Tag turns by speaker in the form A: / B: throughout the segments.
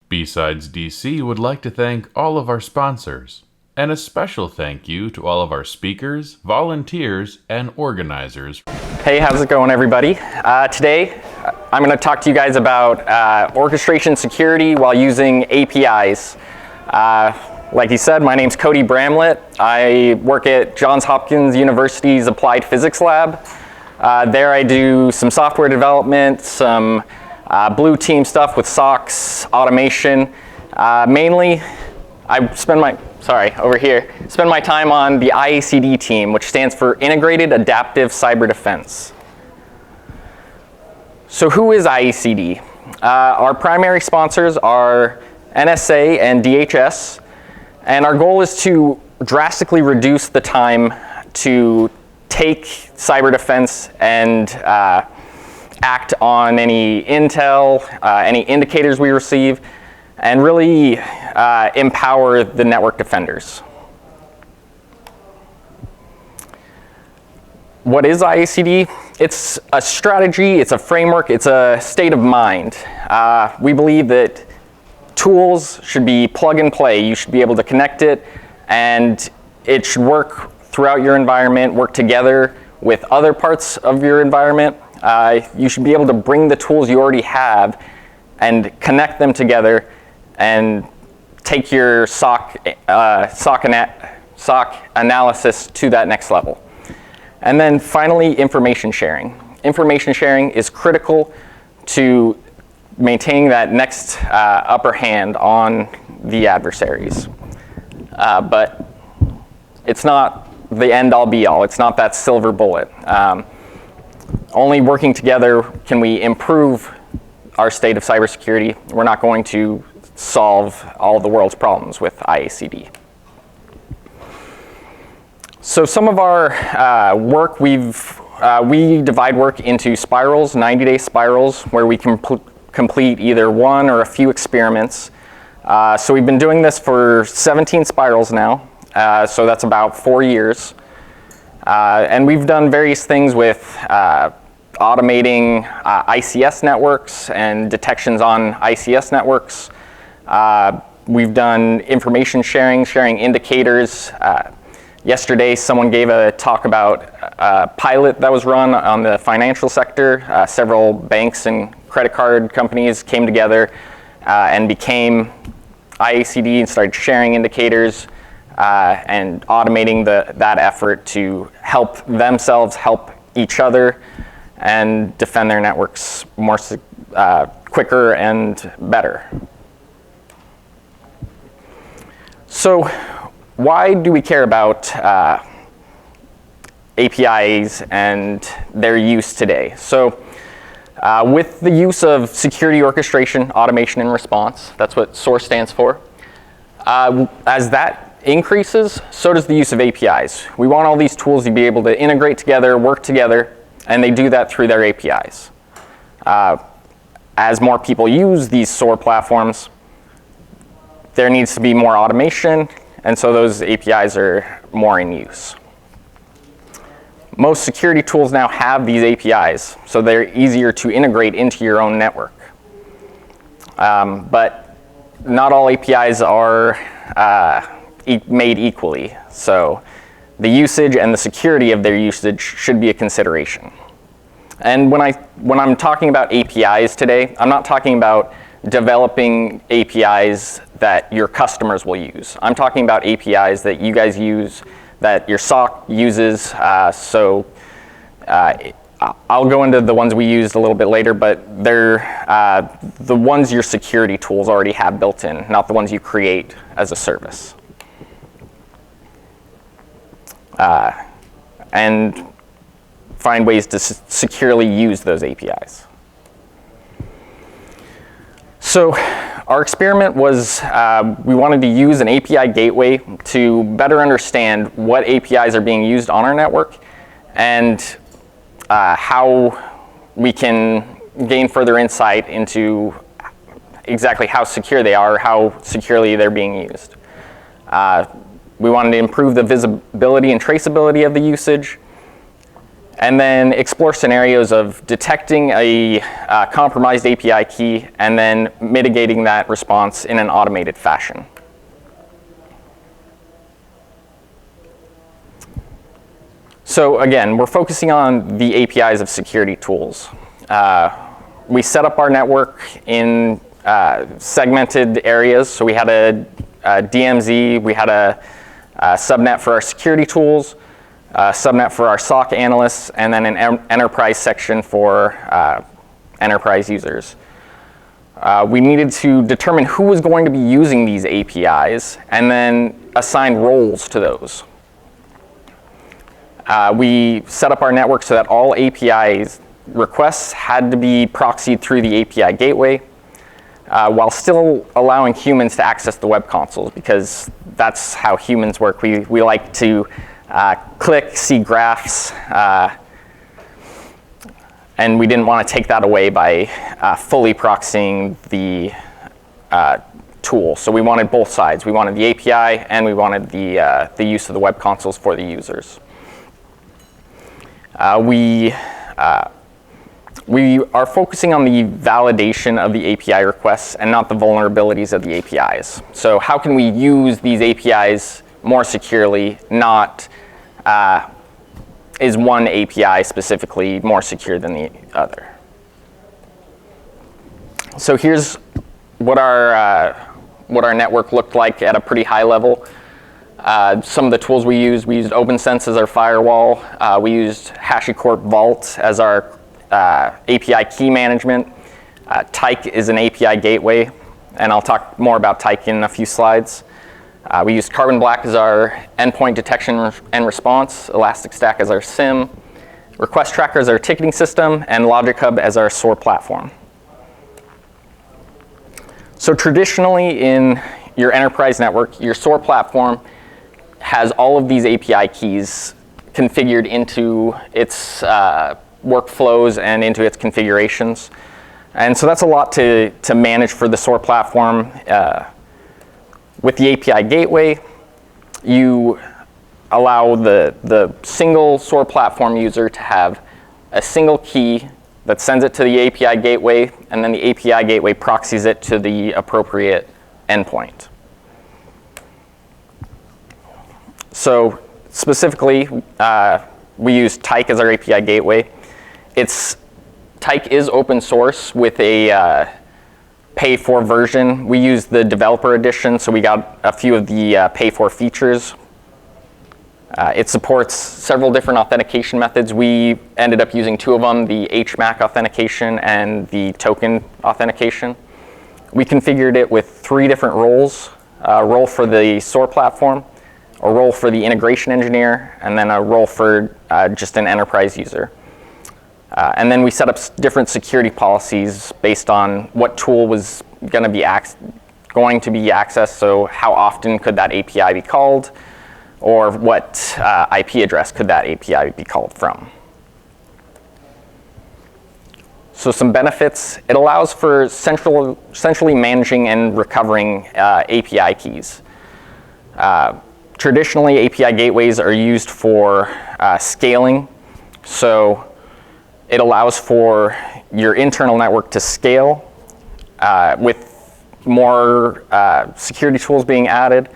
A: BSides DC would like to thank all of our sponsors, and a special thank you to all of our speakers, volunteers, and organizers.
B: Hey, how's it going, everybody? Today, I'm going to talk to you guys about orchestration security while using APIs. Like he said, my name's Cody Bramlette. I work at Johns Hopkins University's Applied Physics Lab. There I do some software development, some blue team stuff with SOCs, automation. Mainly, I spend my time on the IACD team, which stands for Integrated Adaptive Cyber Defense. So who is IACD? Our primary sponsors are NSA and DHS, and our goal is to drastically reduce the time to take cyber defense and act on any intel, any indicators we receive, and really empower the network defenders. What is IACD? It's a strategy, it's a framework, it's a state of mind. We believe that tools should be plug and play. You should be able to connect it, and it should work throughout your environment, work together with other parts of your environment. You should be able to bring the tools you already have and connect them together and take your SOC analysis to that next level. And then finally, information sharing. Information sharing is critical to maintaining that next upper hand on the adversaries. But it's not the end-all be-all. It's not that silver bullet. Only working together can we improve our state of cybersecurity. We're not going to solve all the world's problems with IACD. So some of our work, we divide work into spirals, 90-day spirals, where we can complete either one or a few experiments. So we've been doing this for 17 spirals now, so that's about 4 years. And we've done various things with automating ICS networks and detections on ICS networks. We've done information sharing indicators. Yesterday, someone gave a talk about a pilot that was run on the financial sector. Several banks and credit card companies came together and became IACD and started sharing indicators and automating that effort to help themselves, help each other, and defend their networks more quicker and better. So why do we care about APIs and their use today? So with the use of security orchestration, automation, and response, that's what SOAR stands for, as that increases, so does the use of APIs. We want all these tools to be able to integrate together, work together, and they do that through their APIs. As more people use these SOAR platforms, there needs to be more automation, and so those APIs are more in use. Most security tools now have these APIs, so they're easier to integrate into your own network. But not all APIs are made equally, so the usage and the security of their usage should be a consideration. And when I'm talking about APIs today, I'm not talking about developing APIs that your customers will use. I'm talking about APIs that you guys use, that your SOC uses. I'll go into the ones we used a little bit later, but they're the ones your security tools already have built in, not the ones you create as a service. And find ways to securely use those APIs. So our experiment was we wanted to use an API gateway to better understand what APIs are being used on our network and how we can gain further insight into exactly how secure they are, how securely they're being used. We wanted to improve the visibility and traceability of the usage, and then explore scenarios of detecting a compromised API key and then mitigating that response in an automated fashion. So again, we're focusing on the APIs of security tools. We set up our network in segmented areas. So we had a DMZ, we had a subnet for our security tools, a subnet for our SOC analysts, and then an enterprise section for enterprise users. We needed to determine who was going to be using these APIs and then assign roles to those. We set up our network so that all APIs requests had to be proxied through the API gateway, while still allowing humans to access the web consoles, because that's how humans work. We like to click, see graphs, and we didn't want to take that away by fully proxying the tool. So we wanted both sides. We wanted the API and we wanted the use of the web consoles for the users. We are focusing on the validation of the API requests and not the vulnerabilities of the APIs. So how can we use these APIs more securely, not is one API specifically more secure than the other. So here's what our network looked like at a pretty high level. Some of the tools we used OpenSense as our firewall. We used HashiCorp Vault as our API key management. Tyke is an API gateway, and I'll talk more about Tyke in a few slides. We used Carbon Black as our endpoint detection and response, Elastic Stack as our SIM, Request Tracker as our ticketing system, and Logic Hub as our SOAR platform. So traditionally in your enterprise network, your SOAR platform has all of these API keys configured into its workflows and into its configurations. And so that's a lot to manage for the SOAR platform. With the API gateway, you allow the single SOAR platform user to have a single key that sends it to the API gateway, and then the API gateway proxies it to the appropriate endpoint. So specifically, we use Tyke as our API gateway. Tyke is open source with a pay-for version. We use the developer edition, so we got a few of the pay-for features. It supports several different authentication methods. We ended up using two of them, the HMAC authentication and the token authentication. We configured it with 3 different roles, a role for the SOAR platform, a role for the integration engineer, and then a role for just an enterprise user. And then we set up different security policies based on what tool was going to be accessed, so how often could that API be called, or what IP address could that API be called from. So some benefits: it allows for centrally managing and recovering API keys. Traditionally, API gateways are used for scaling, so it allows for your internal network to scale with more security tools being added.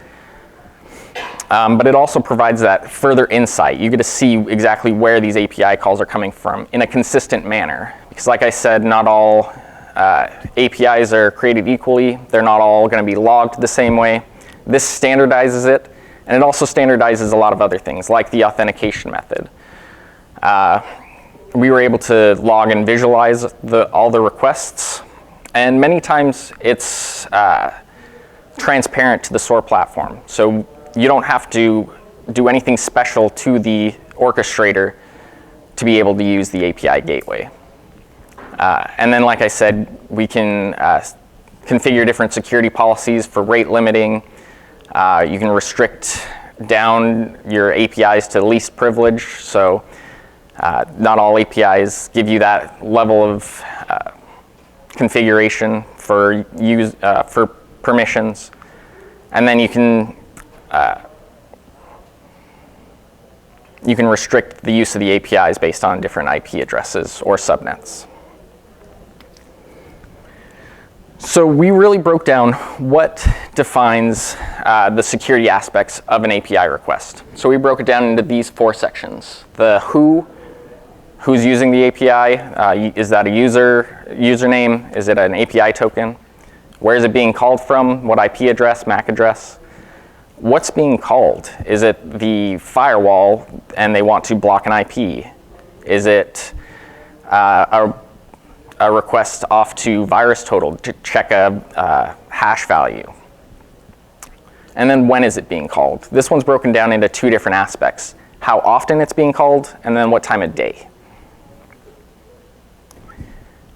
B: But it also provides that further insight. You get to see exactly where these API calls are coming from in a consistent manner. Because like I said, not all APIs are created equally. They're not all going to be logged the same way. This standardizes it, and it also standardizes a lot of other things, like the authentication method. We were able to log and visualize all the requests, and many times it's transparent to the SOAR platform. So you don't have to do anything special to the orchestrator to be able to use the API gateway. And then, like I said, we can configure different security policies for rate limiting. You can restrict down your APIs to least privilege. So not all APIs give you that level of configuration for permissions. And then you can you can restrict the use of the APIs based on different IP addresses or subnets. So we really broke down what defines the security aspects of an API request. So we broke it down into these 4 sections. The who's using the API, is that a username? Is it an API token? Where is it being called from? What IP address, MAC address? What's being called? Is it the firewall and they want to block an IP? Is it a request off to VirusTotal to check a hash value? And then when is it being called? This one's broken down into 2 different aspects. How often it's being called, and then what time of day.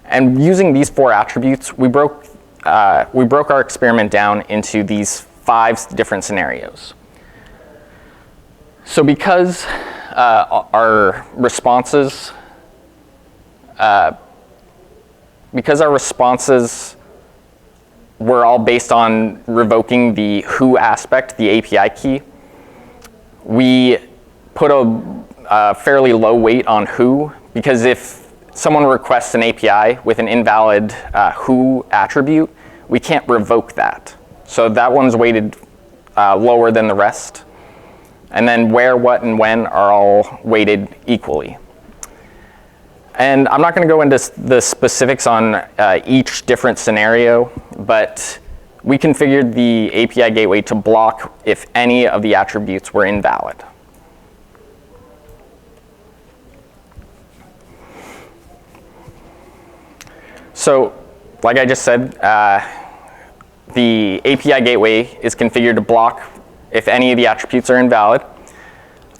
B: And using these 4 attributes, we broke our experiment down into these 5 different scenarios. So because our responses were all based on revoking the who aspect, the API key, we put a fairly low weight on who, because if someone requests an API with an invalid who attribute, we can't revoke that. So that one's weighted lower than the rest. And then where, what, and when are all weighted equally. And I'm not going to go into the specifics on each different scenario, but we configured the API gateway to block if any of the attributes were invalid. So, like I just said, the API gateway is configured to block if any of the attributes are invalid.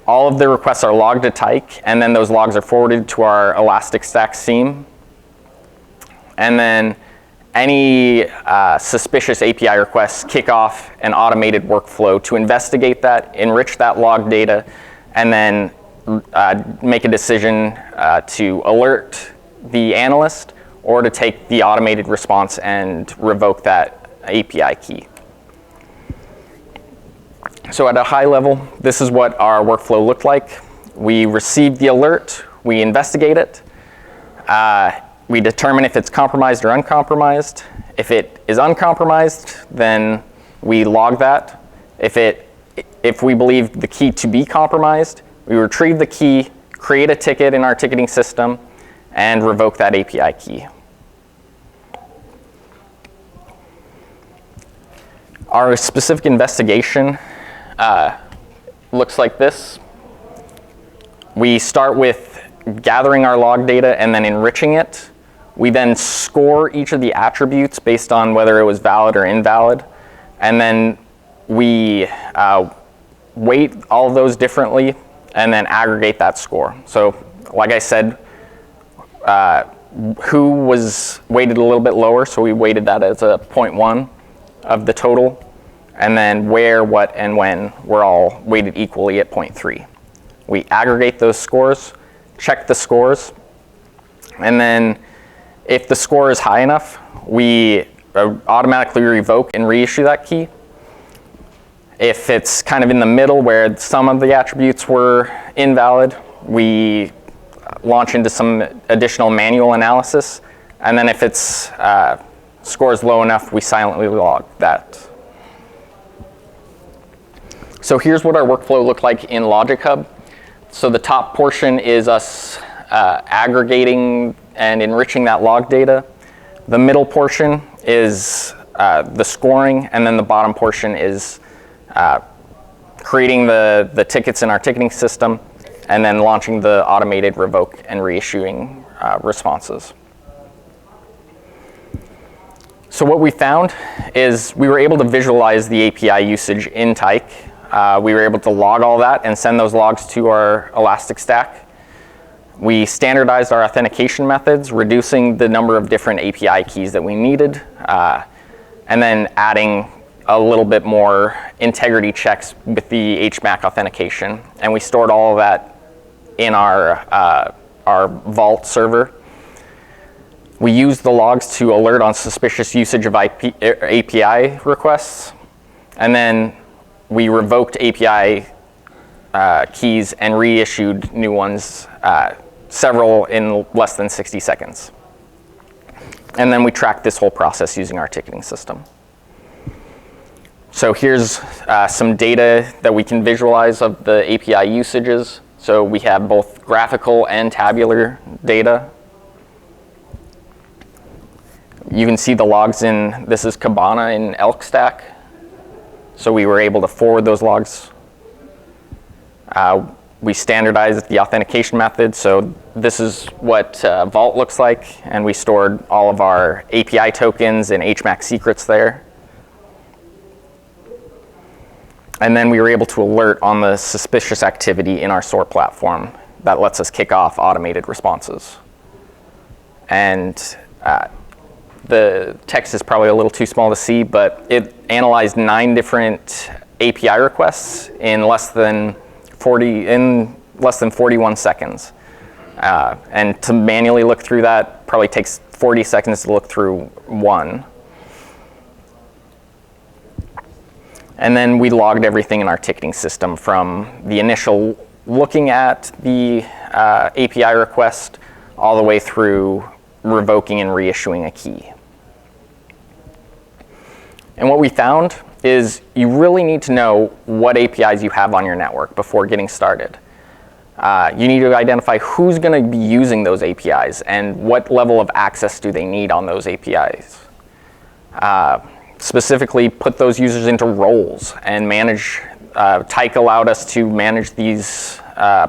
B: All of the requests are logged to Tyke, and then those logs are forwarded to our Elasticstack SIEM. And then any suspicious API requests kick off an automated workflow to investigate that, enrich that log data, and then make a decision to alert the analyst or to take the automated response and revoke that API key. So at a high level, this is what our workflow looked like. We receive the alert, we investigate it, we determine if it's compromised or uncompromised. If it is uncompromised, then we log that. If we believe the key to be compromised, we retrieve the key, create a ticket in our ticketing system, and revoke that API key. Our specific investigation looks like this. We start with gathering our log data and then enriching it. We then score each of the attributes based on whether it was valid or invalid. And then we weight all of those differently and then aggregate that score. So like I said, who was weighted a little bit lower, so we weighted that as a 0.1 of the total. And then where, what, and when were all weighted equally at 0.3. We aggregate those scores, check the scores, and then if the score is high enough, we automatically revoke and reissue that key. If it's kind of in the middle where some of the attributes were invalid, we launch into some additional manual analysis. And then if its score is low enough, we silently log that. So here's what our workflow looked like in Logic Hub. So the top portion is us aggregating and enriching that log data. The middle portion is the scoring, and then the bottom portion is creating the tickets in our ticketing system, and then launching the automated revoke and reissuing responses. So what we found is we were able to visualize the API usage in Tyke. We were able to log all that and send those logs to our Elasticstack. We standardized our authentication methods, reducing the number of different API keys that we needed, and then adding a little bit more integrity checks with the HMAC authentication. And we stored all of that in our Vault server. We used the logs to alert on suspicious usage of API requests, and then we revoked API keys and reissued new ones, several in less than 60 seconds. And then we track this whole process using our ticketing system. So here's some data that we can visualize of the API usages. So we have both graphical and tabular data. You can see the logs in, this is Kibana in Elk Stack. So we were able to forward those logs. We standardized the authentication method. So this is what Vault looks like. And we stored all of our API tokens and HMAC secrets there. And then we were able to alert on the suspicious activity in our SOAR platform that lets us kick off automated responses. And the text is probably a little too small to see, but it analyzed 9 different API requests in less than 41 seconds. And to manually look through that probably takes 40 seconds to look through one. And then we logged everything in our ticketing system from the initial looking at the API request all the way through revoking and reissuing a key. And what we found is you really need to know what APIs you have on your network before getting started. You need to identify who's going to be using those APIs and what level of access do they need on those APIs. Specifically, put those users into roles and manage. Tyke allowed us to manage these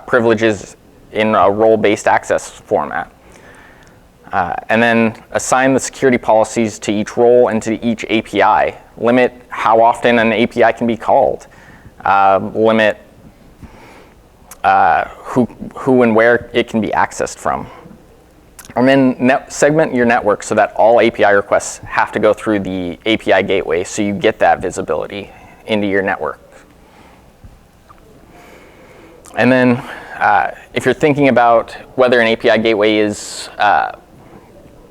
B: privileges in a role-based access format. And then assign the security policies to each role and to each API. Limit how often an API can be called. Limit who and where it can be accessed from. And then segment your network so that all API requests have to go through the API gateway so you get that visibility into your network. And then if you're thinking about whether an API gateway is,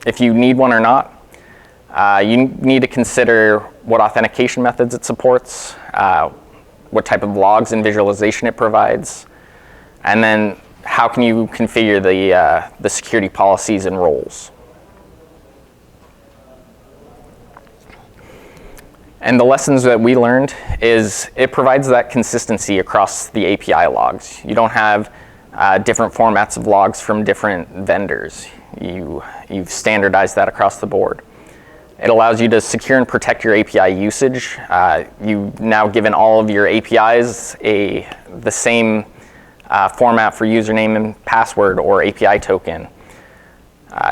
B: if you need one or not, you need to consider what authentication methods it supports, what type of logs and visualization it provides, and then how can you configure the security policies and roles. And the lessons that we learned is it provides that consistency across the API logs. You don't have different formats of logs from different vendors. You've standardized that across the board. It allows you to secure and protect your API usage. You've now given all of your APIs the same format for username and password or API token.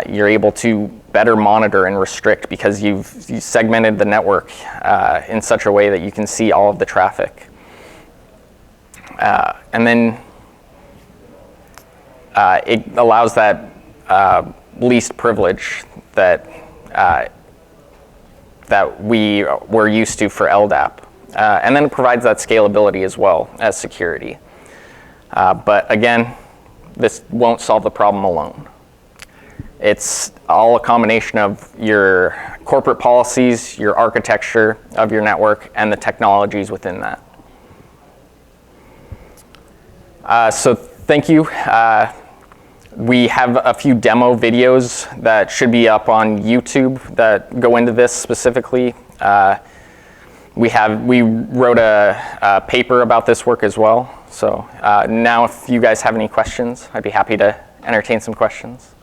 B: You're able to better monitor and restrict because you've segmented the network in such a way that you can see all of the traffic. And then it allows that least privilege that we were used to for LDAP. And then it provides that scalability as well as security. But again, this won't solve the problem alone. It's all a combination of your corporate policies, your architecture of your network, and the technologies within that. So thank you. We have a few demo videos that should be up on YouTube that go into this specifically. We wrote a paper about this work as well. So now if you guys have any questions, I'd be happy to entertain some questions.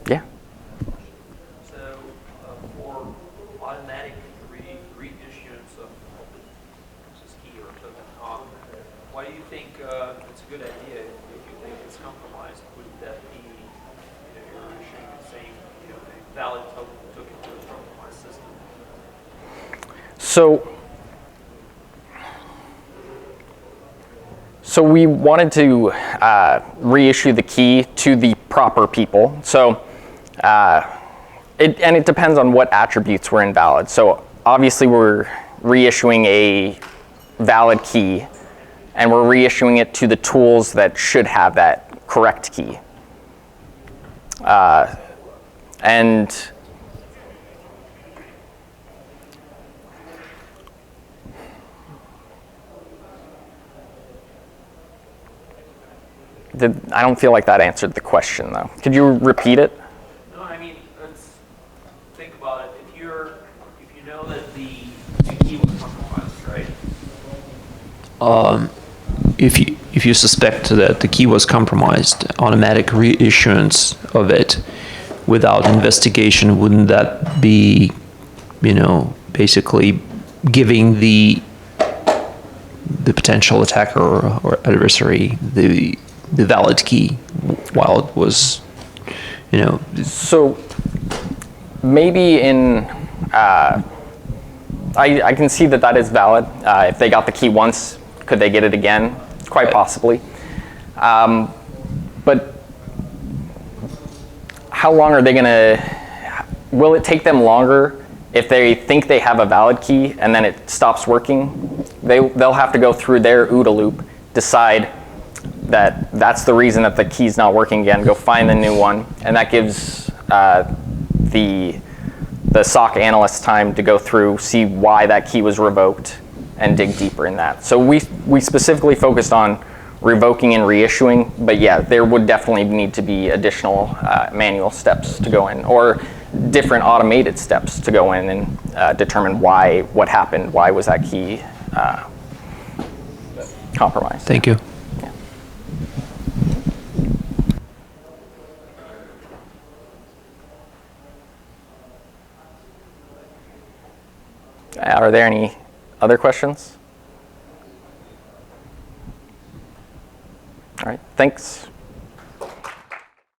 B: Yeah.
C: So for automatic reissuance of key or token, why do you think it's a good idea if you think it's compromised? Would that be you're issuing the same valid token to a compromised system?
B: So we wanted to reissue the key to the proper people. So it depends on what attributes were invalid. So obviously we're reissuing a valid key, and we're reissuing it to the tools that should have that correct key. I don't feel like that answered the question, though. Could you repeat it?
C: No, I mean, let's think about it. If you know that the key was compromised, right?
D: If you suspect that the key was compromised, automatic reissuance of it without investigation, wouldn't that be, basically giving the potential attacker or adversary the valid key while it was,
B: So maybe I can see that is valid. If they got the key once, could they get it again? Quite possibly. But how long are they going to, will it take them longer if they think they have a valid key and then it stops working? They'll have to go through their OODA loop, decide that that's the reason that the key's not working again, go find the new one, and that gives the SOC analyst time to go through, see why that key was revoked, and dig deeper in that. So we specifically focused on revoking and reissuing, but yeah, there would definitely need to be additional manual steps to go in, or different automated steps to go in and determine what happened, why was that key compromised.
D: Thank you.
B: Are there any other questions? All right, thanks.